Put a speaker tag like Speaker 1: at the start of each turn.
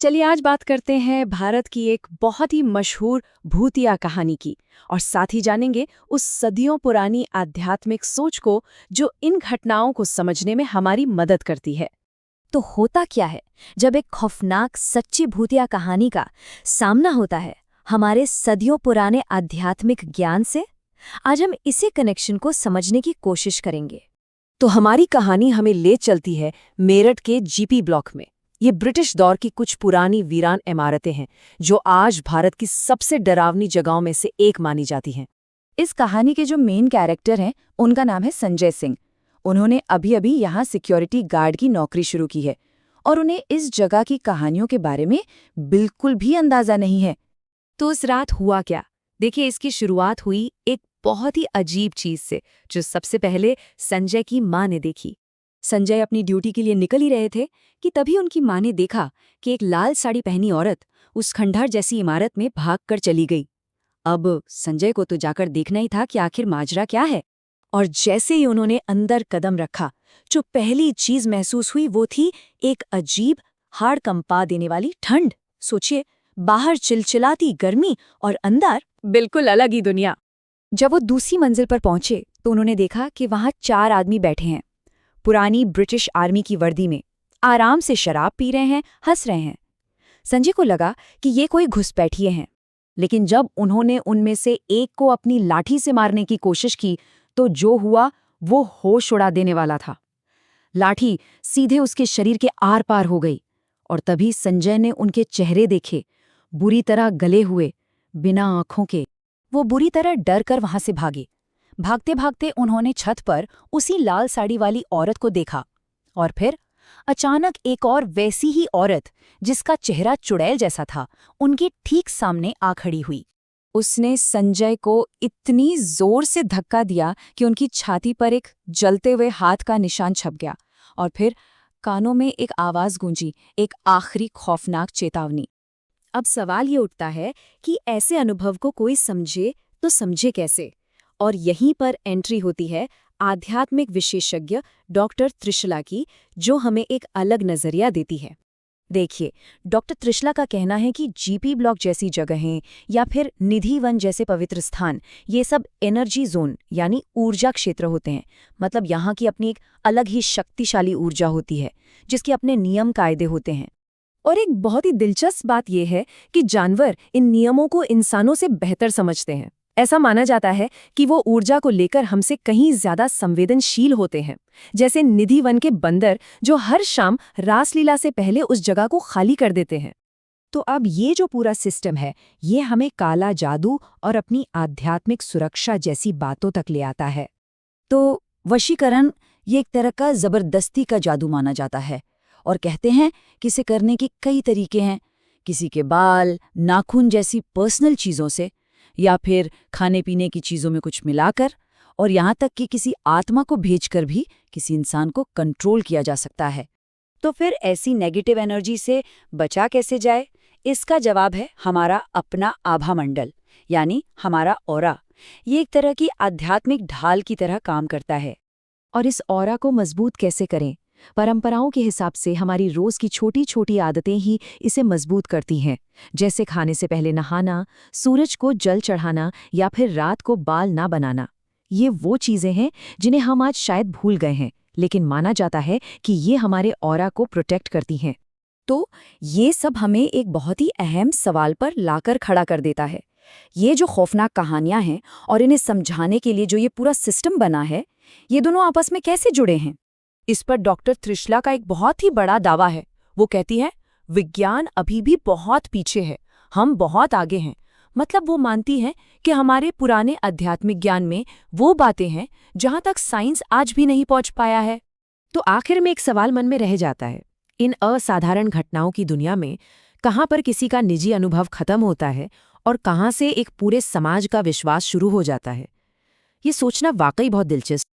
Speaker 1: चलिए आज बात करते हैं भारत की एक बहुत ही मशहूर भूतिया कहानी की और साथ ही जानेंगे उस सदियों पुरानी आध्यात्मिक सोच को जो इन घटनाओं को समझने में हमारी मदद करती है।
Speaker 2: तो होता क्या है जब एक खौफनाक सच्ची भूतिया कहानी का सामना होता है हमारे सदियों पुराने आध्यात्मिक ज्ञान से? आज हम इसी कनेक्शन को समझने की कोशिश करेंगे।
Speaker 1: तो हमारी कहानी हमें ले चलती है मेरठ के जीपी ब्लॉक में। ये ब्रिटिश दौर की कुछ पुरानी वीरान इमारतें हैं जो आज भारत की सबसे डरावनी जगहों में से एक मानी जाती हैं।
Speaker 2: इस कहानी के जो मेन कैरेक्टर हैं उनका नाम है संजय सिंह। उन्होंने अभी अभी यहाँ सिक्योरिटी गार्ड की नौकरी शुरू की है और उन्हें इस जगह की कहानियों के बारे में बिल्कुल भी अंदाजा नहीं है।
Speaker 1: तो उस रात हुआ क्या? देखिए, इसकी शुरुआत हुई एक बहुत ही अजीब चीज से जो सबसे पहले संजय की माँ ने देखी। संजय अपनी ड्यूटी के लिए निकल ही रहे थे कि तभी उनकी माँ ने देखा कि एक लाल साड़ी पहनी औरत उस खंडहर जैसी इमारत में भागकर चली गई। अब संजय को तो जाकर देखना ही था कि आखिर माजरा क्या है। और जैसे ही उन्होंने अंदर कदम रखा, जो पहली चीज महसूस हुई वो थी एक अजीब, हाड़ कंपा देने वाली ठंड। सोचिए, बाहर चिलचिलाती गर्मी और अंदर बिल्कुल अलग ही दुनिया। जब वो दूसरी मंजिल पर पहुंचे तो उन्होंने देखा कि वहां 4 आदमी बैठे हैं, पुरानी ब्रिटिश आर्मी की वर्दी में, आराम से शराब पी रहे हैं, हंस रहे हैं। संजय को लगा कि ये कोई घुसपैठिए हैं, लेकिन जब उन्होंने उनमें से एक को अपनी लाठी से मारने की कोशिश की तो जो हुआ वो होश उड़ा देने वाला था। लाठी सीधे उसके शरीर के आर पार हो गई और तभी संजय ने उनके चेहरे देखे, बुरी तरह गले हुए, बिना आंखों के। वो बुरी तरह डर कर वहां से भागे। भागते भागते उन्होंने छत पर उसी लाल साड़ी वाली औरत को देखा और फिर अचानक एक और वैसी ही औरत जिसका चेहरा चुड़ैल जैसा था उनके ठीक सामने आ खड़ी हुई। उसने संजय को इतनी जोर से धक्का दिया कि उनकी छाती पर एक जलते हुए हाथ का निशान छप गया और फिर कानों में एक आवाज गूंजी, एक आखिरी खौफनाक चेतावनी। अब सवाल ये उठता है कि ऐसे अनुभव को कोई समझे तो समझे कैसे? और यहीं पर एंट्री होती है आध्यात्मिक विशेषज्ञ डॉक्टर त्रिशला की, जो हमें एक अलग नजरिया देती है। देखिए, डॉक्टर त्रिशला का कहना है कि जीपी ब्लॉक जैसी जगहें या फिर निधि वन जैसे पवित्र स्थान, ये सब एनर्जी जोन यानी ऊर्जा क्षेत्र होते हैं। मतलब यहाँ की अपनी एक अलग ही शक्तिशाली ऊर्जा होती है जिसके अपने नियम कायदे होते हैं। और एक बहुत ही दिलचस्प बात यह है कि जानवर इन नियमों को इंसानों से बेहतर समझते हैं। ऐसा माना जाता है कि वो ऊर्जा को लेकर हमसे कहीं ज्यादा संवेदनशील होते हैं, जैसे निधि वन के बंदर जो हर शाम रासलीला से पहले उस जगह को खाली कर देते हैं। तो अब ये जो पूरा सिस्टम है, ये हमें काला जादू और अपनी आध्यात्मिक सुरक्षा जैसी बातों तक ले आता है।
Speaker 2: तो वशीकरण ये एक तरह का जबरदस्ती का जादू माना जाता है और कहते हैं कि इसे करने के कई तरीके हैं। किसी के बाल, नाखून जैसी पर्सनल चीज़ों से, या फिर खाने पीने की चीज़ों में कुछ मिलाकर, और यहाँ तक कि किसी आत्मा को भेजकर भी किसी इंसान को कंट्रोल किया जा सकता है। तो फिर ऐसी नेगेटिव एनर्जी से बचा कैसे जाए? इसका जवाब है हमारा अपना आभा मंडल, यानी हमारा ऑरा। ये एक तरह की आध्यात्मिक ढाल की तरह काम करता है।
Speaker 1: और इस ऑरा को मजबूत कैसे करें? परंपराओं के हिसाब से हमारी रोज की छोटी छोटी आदतें ही इसे मजबूत करती हैं, जैसे खाने से पहले नहाना, सूरज को जल चढ़ाना या फिर रात को बाल ना बनाना। ये वो चीजें हैं जिन्हें हम आज शायद भूल गए हैं, लेकिन माना जाता है कि ये हमारे ऑरा को प्रोटेक्ट करती हैं।
Speaker 2: तो ये सब हमें एक बहुत ही अहम सवाल पर लाकर खड़ा कर देता है। ये जो खौफनाक कहानियां हैं और इन्हें समझाने के लिए जो ये पूरा सिस्टम बना है, ये दोनों आपस में कैसे जुड़े हैं?
Speaker 1: इस पर डॉक्टर त्रिशला का एक बहुत ही बड़ा दावा है। वो कहती है, विज्ञान अभी भी बहुत पीछे है, हम बहुत आगे हैं। मतलब वो मानती हैं कि हमारे पुराने आध्यात्मिक ज्ञान में वो बातें हैं जहां तक साइंस आज भी नहीं पहुंच पाया है। तो आखिर में एक सवाल मन में रह जाता है, इन असाधारण घटनाओं की दुनिया में कहाँ पर किसी का निजी अनुभव खत्म होता है और कहाँ से एक पूरे समाज का विश्वास शुरू हो जाता है? ये सोचना वाकई बहुत दिलचस्प